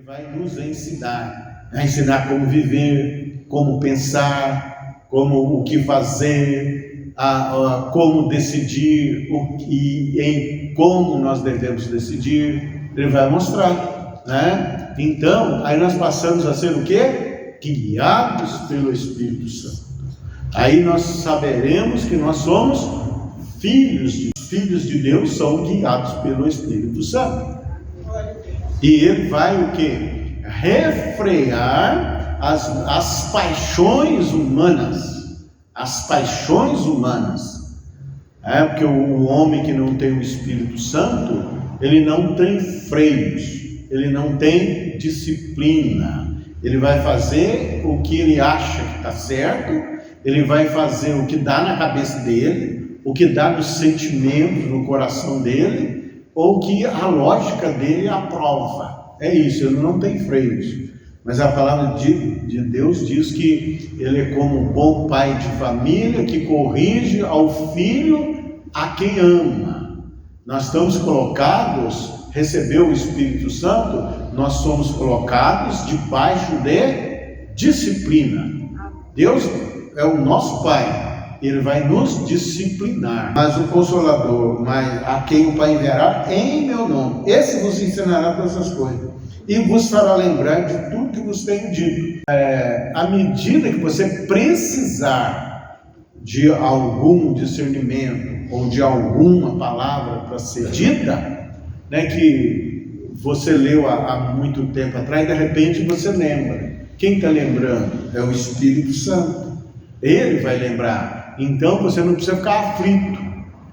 vai nos ensinar como viver, como pensar, como o que fazer, como decidir, em como nós devemos decidir. Ele vai mostrar, né? Então, aí nós passamos a ser o quê? Guiados pelo Espírito Santo. Aí nós saberemos que nós somos filhos de Deus, são guiados pelo Espírito Santo. E ele vai o quê? Refrear as paixões humanas. As paixões humanas. Porque o homem que não tem o Espírito Santo, ele não tem freios, ele não tem disciplina. Ele vai fazer o que ele acha que está certo, ele vai fazer o que dá na cabeça dele, o que dá nos sentimentos, no coração dele, ou que a lógica dele aprova. É isso, ele não tem freios. Mas a palavra de Deus diz que ele é como um bom pai de família que corrige ao filho a quem ama. Nós estamos colocados, recebeu o Espírito Santo, nós somos colocados debaixo de disciplina. Deus é o nosso Pai, Ele vai nos disciplinar. Mas o Consolador, a quem o Pai enviará em meu nome, esse vos ensinará todas essas coisas e vos fará lembrar de tudo que vos tenho dito. À medida que você precisar de algum discernimento ou de alguma palavra para ser dita, né, que você leu há muito tempo atrás, de repente você lembra. Quem está lembrando? É o Espírito Santo. Ele vai lembrar. Então você não precisa ficar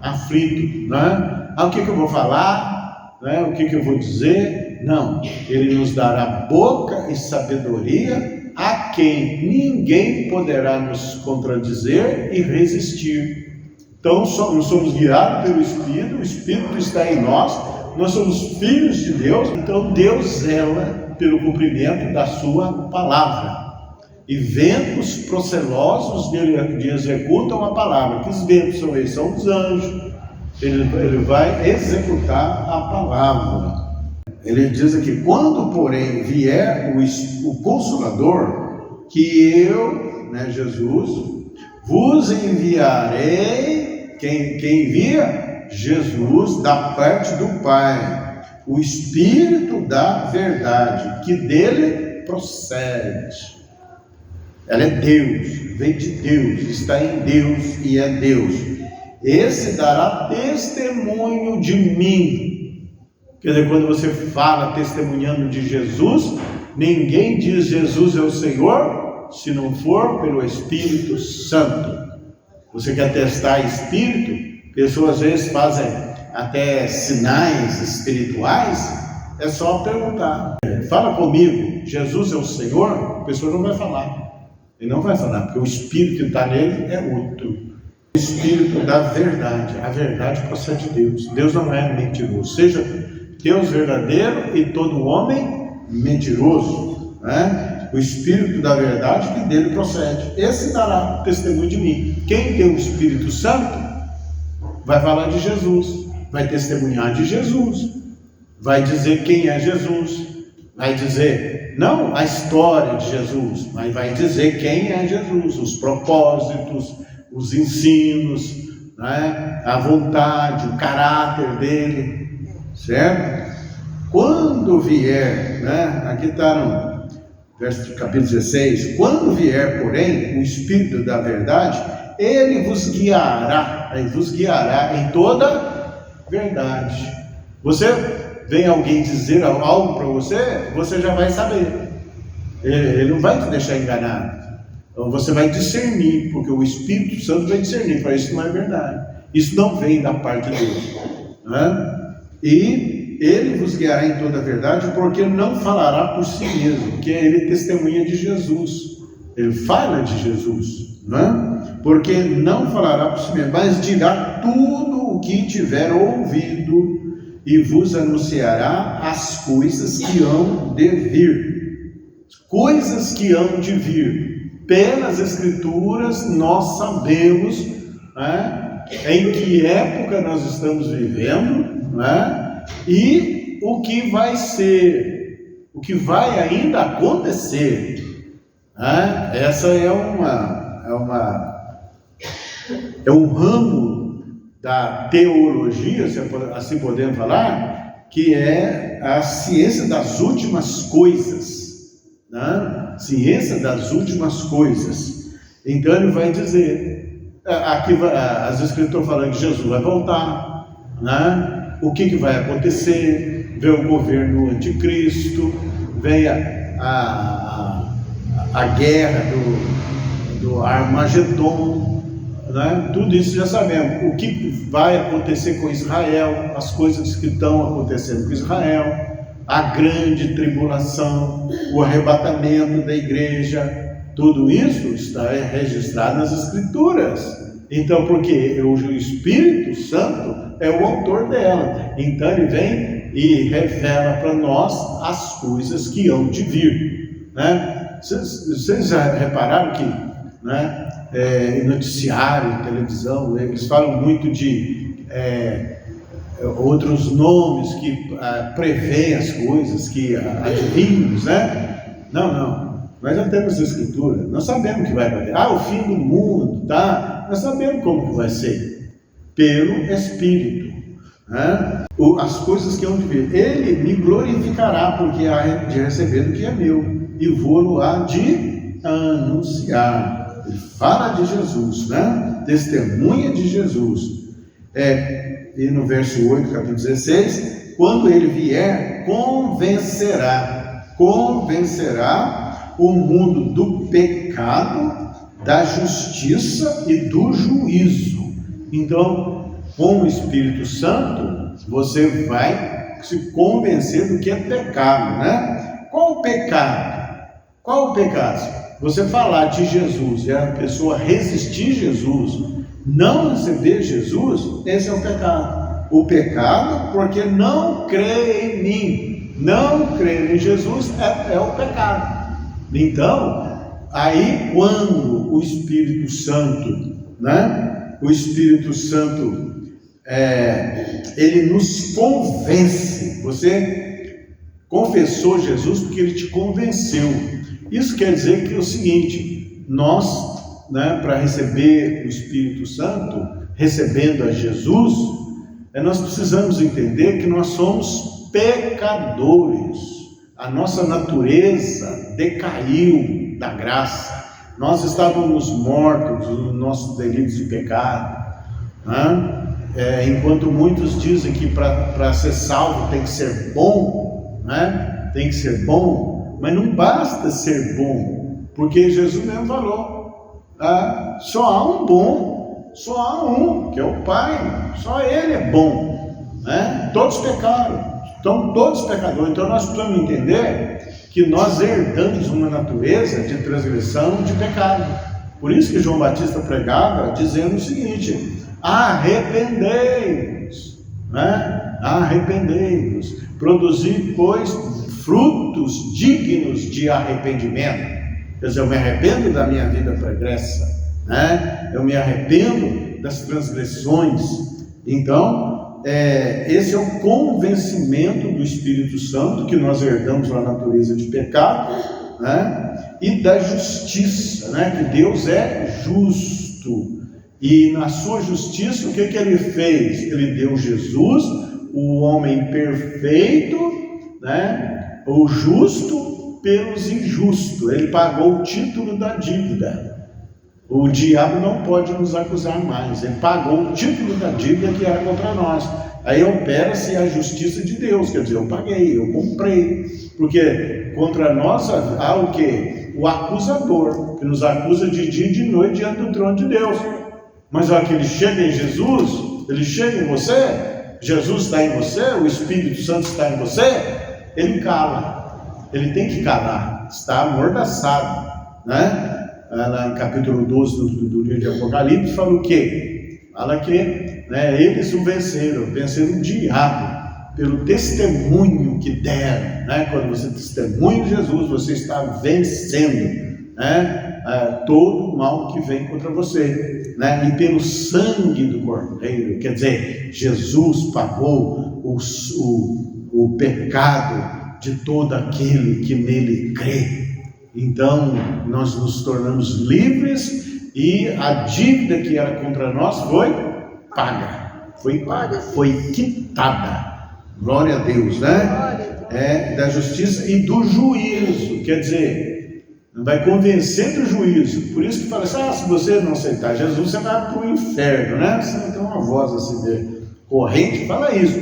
aflito, né? O que eu vou falar, né? O que eu vou dizer? Não, Ele nos dará boca e sabedoria, a quem ninguém poderá nos contradizer e resistir. Então nós somos guiados pelo Espírito, o Espírito está em nós somos filhos de Deus, então Deus zela pelo cumprimento da sua palavra. E ventos procelosos dele executam a palavra. Que ventos são esses? São os anjos. Ele vai executar a palavra. Ele diz aqui: quando porém vier o Consolador, que eu, Jesus, vos enviarei. Quem envia? Jesus, da parte do Pai, o Espírito da verdade, que dele procede. Ela é Deus, vem de Deus, está em Deus e é Deus. Esse dará testemunho de mim. Quer dizer, quando você fala testemunhando de Jesus, ninguém diz Jesus é o Senhor, se não for pelo Espírito Santo. Você quer testar Espírito? Pessoas às vezes fazem até sinais espirituais, é só perguntar. Fala comigo, Jesus é o Senhor? A pessoa não vai falar. Ele não vai falar, porque o Espírito que está nele é outro. O Espírito da verdade. A verdade procede de Deus. Deus não é mentiroso. Seja Deus verdadeiro e todo homem mentiroso, né? O Espírito da verdade que dele procede. Esse dará testemunho de mim. Quem tem o Espírito Santo vai falar de Jesus, vai testemunhar de Jesus, vai dizer quem é Jesus, vai dizer, não a história de Jesus, mas vai dizer quem é Jesus, os propósitos, os ensinos, né? A vontade, o caráter dele, certo? Quando vier, né? Aqui está no verso capítulo 16, quando vier, porém, o Espírito da verdade, ele vos guiará em toda verdade. Você vem alguém dizer algo para você, você já vai saber. Ele não vai te deixar enganado. Então você vai discernir, porque o Espírito Santo vai discernir, para isso não é verdade. Isso não vem da parte de Deus, né? E ele vos guiará em toda verdade, porque não falará por si mesmo, porque ele testemunha de Jesus. Ele fala de Jesus, né? Porque não falará por si mesmo, mas dirá tudo o que tiver ouvido e vos anunciará as coisas que hão de vir. Coisas que hão de vir. Pelas Escrituras nós sabemos, né, em que época nós estamos vivendo, né, e o que vai ser o que vai ainda acontecer. Né? Essa é um ramo da teologia, se assim podemos falar, que é a ciência das últimas coisas, né? Ciência das últimas coisas. Então ele vai dizer, aqui as escrituras estão falando que Jesus vai voltar, né? O que vai acontecer? Vem o governo anticristo, vem a guerra do Armagedon, né? Tudo isso já sabemos. O que vai acontecer com Israel, as coisas que estão acontecendo com Israel, a grande tribulação, o arrebatamento da igreja, tudo isso está registrado nas Escrituras. Então, porque o Espírito Santo é o autor dela, então ele vem e revela para nós as coisas que hão de vir, né? Vocês já repararam que, né, em noticiário, televisão, eles falam muito de outros nomes que prevêem as coisas, que adivinhos, né? Não, nós já temos a Escritura, nós sabemos o que vai acontecer. O fim do mundo, tá? Nós sabemos como que vai ser, pelo Espírito, né? As coisas que hão de vir, ele me glorificará, porque há de receber do que é meu, e vou-lo há de anunciar. Ele fala de Jesus, né? Testemunha de Jesus. E no verso 8, capítulo 16, quando ele vier, convencerá o mundo do pecado, da justiça e do juízo. Então, com o Espírito Santo, você vai se convencer do que é pecado, né? Qual o pecado? Você falar de Jesus e a pessoa resistir Jesus, não receber Jesus, esse é o pecado. O pecado, porque não crê em mim, não crer em Jesus é o pecado. Então, aí quando o Espírito Santo, né? O Espírito Santo, ele nos convence. Você confessou Jesus porque ele te convenceu. Isso quer dizer que é o seguinte: nós, né, para receber o Espírito Santo, recebendo a Jesus, nós precisamos entender que nós somos pecadores. A nossa natureza decaiu da graça. Nós estávamos mortos nos nossos delitos de pecado, né? Enquanto muitos dizem que para ser salvo tem que ser bom, né? Tem que ser bom, mas não basta ser bom, porque Jesus mesmo falou, só há um bom, só há um, que é o Pai, só Ele é bom, né? Todos pecaram, estão todos pecadores. Então nós precisamos entender que nós herdamos uma natureza de transgressão, de pecado. Por isso que João Batista pregava dizendo o seguinte: arrependei-vos, né? Arrependei-vos, produzi, pois, frutos dignos de arrependimento. Quer dizer, eu me arrependo da minha vida pregressa, né? Eu me arrependo das transgressões. Então, esse é o convencimento do Espírito Santo, que nós herdamos a natureza de pecado, né? E da justiça, né? Que Deus é justo. E na sua justiça, o que ele fez? Ele deu Jesus, o homem perfeito, né? O justo pelos injustos. Ele pagou o título da dívida. O diabo não pode nos acusar mais. Ele pagou o título da dívida que era contra nós. Aí opera-se a justiça de Deus. Quer dizer, eu paguei, eu comprei. Porque contra nós há o quê? O acusador, que nos acusa de dia e de noite diante do trono de Deus. Mas olha que ele chega em Jesus, ele chega em você, Jesus está em você, o Espírito Santo está em você, ele cala. Ele tem que calar, está amordaçado, né? Lá em capítulo 12 do livro de Apocalipse fala o quê? Fala que, né, eles o venceram o diabo pelo testemunho que deram, né? Quando você testemunha Jesus, você está vencendo, né? Todo o mal que vem contra você, né? E pelo sangue do Cordeiro, quer dizer, Jesus pagou o pecado de todo aquele que nele crê. Então, nós nos tornamos livres e a dívida que era contra nós foi paga, foi quitada. Glória a Deus, né? Da justiça e do juízo, quer dizer, vai convencer do juízo. Por isso que fala assim, se você não aceitar Jesus, você vai para o inferno, né? Você tem uma voz assim corrente que fala isso,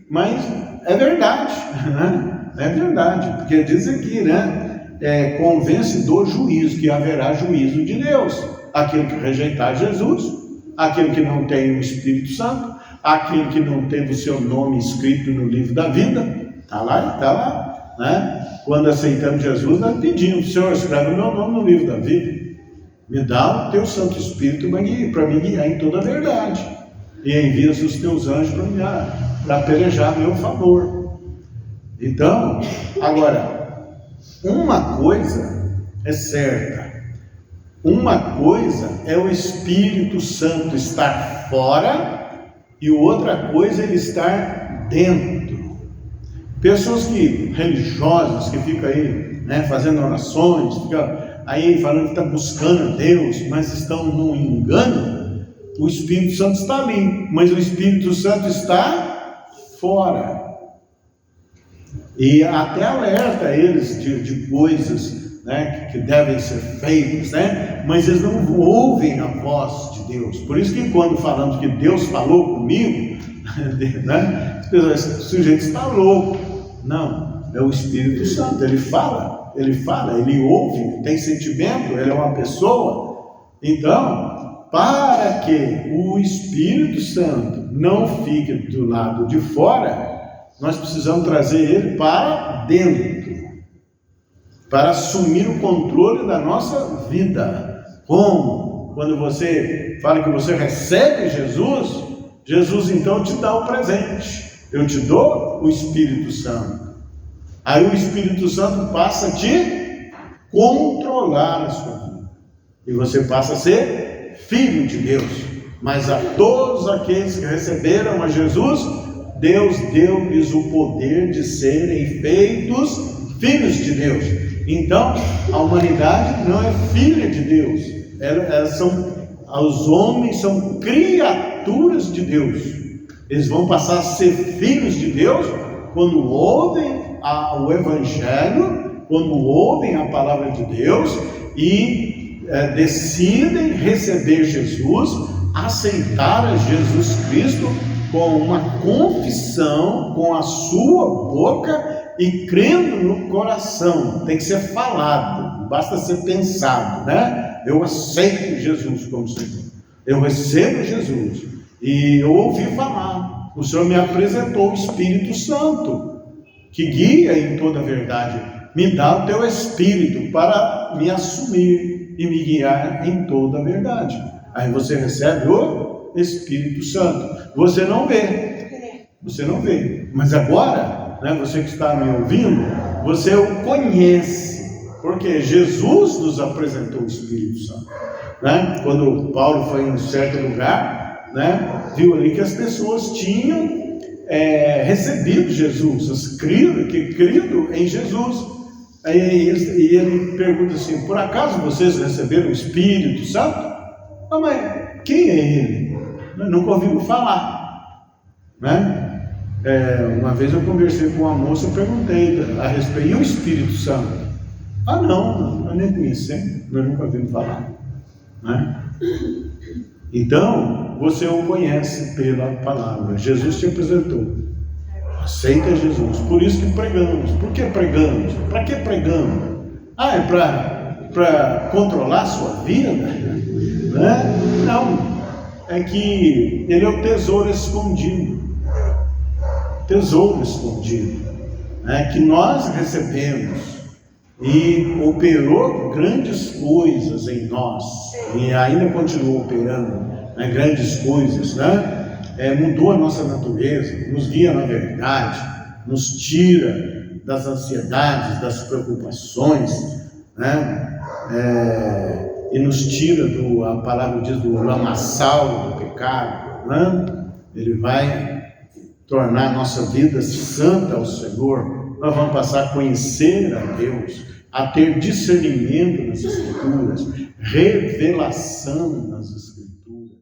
mas é verdade, né? É verdade, porque diz aqui, né? Convence do juízo, que haverá juízo de Deus. Aquele que rejeitar Jesus, aquele que não tem o Espírito Santo, aquele que não teve o seu nome escrito no livro da vida, está lá, né? Quando aceitamos Jesus, nós pedimos, Senhor, escreve o meu nome no livro da vida, me dá o teu Santo Espírito para me guiar em toda a verdade, e envia os teus anjos para pelejar a meu favor. Então, agora, uma coisa é certa, uma coisa é o Espírito Santo estar fora e outra coisa é ele estar dentro. Pessoas religiosas que ficam aí, né, fazendo orações, ficam aí falando que estão buscando a Deus, mas estão num engano. O Espírito Santo está ali, mas o Espírito Santo está fora. E até alerta eles de coisas, né, que devem ser feitas, né, mas eles não ouvem a voz de Deus. Por isso que quando falamos que Deus falou comigo, né, as pessoas, esse sujeito está louco. Não, é o Espírito Santo, ele fala, ele ouve, tem sentimento, ele é uma pessoa. Então, para que o Espírito Santo não fique do lado de fora, nós precisamos trazer ele para dentro, para assumir o controle da nossa vida. Como? Quando você fala que você recebe Jesus, Jesus então te dá o presente. Eu te dou o Espírito Santo. Aí o Espírito Santo passa a te controlar a sua vida. E você passa a ser filho de Deus. Mas a todos aqueles que receberam a Jesus, Deus deu-lhes o poder de serem feitos filhos de Deus. Então, a humanidade não é filha de Deus. Os homens são criaturas de Deus. Eles vão passar a ser filhos de Deus quando ouvem o Evangelho, quando ouvem a palavra de Deus e decidem receber Jesus, aceitar a Jesus Cristo com uma confissão com a sua boca e crendo no coração. Tem que ser falado, não basta ser pensado, né? Eu aceito Jesus como Senhor, eu recebo Jesus e eu ouvi falar, o Senhor me apresentou o Espírito Santo que guia em toda a verdade. Me dá o teu Espírito para me assumir e me guiar em toda a verdade. Aí você recebe o Espírito Santo. Você não vê, mas agora, né, você que está me ouvindo, você o conhece, porque Jesus nos apresentou o Espírito Santo, né? Quando Paulo foi em um certo lugar, né, viu ali que as pessoas tinham recebido Jesus, crido em Jesus. Aí ele pergunta assim: por acaso vocês receberam o Espírito Santo? Ah, mas quem é ele? Nunca ouviu falar, né? Uma vez eu conversei com uma moça e perguntei a respeito, e o Espírito Santo? Ah, não, nós nem conhecemos, nós nunca ouvimos falar, né? Então, você o conhece pela palavra. Jesus te apresentou. Aceita Jesus. Por isso que pregamos. Por que pregamos? Para que pregamos? É para controlar a sua vida? Né? Não. É que ele é o tesouro escondido. Tesouro escondido, né? Que nós recebemos e operou grandes coisas em nós e ainda continua operando, né? Grandes coisas, né? Mudou a nossa natureza, nos guia na verdade, nos tira das ansiedades, das preocupações, né? E nos tira a palavra diz, do lamaçal do pecado, né? Ele vai tornar a nossa vida santa ao Senhor, nós vamos passar a conhecer a Deus, a ter discernimento nas Escrituras, revelação nas Escrituras.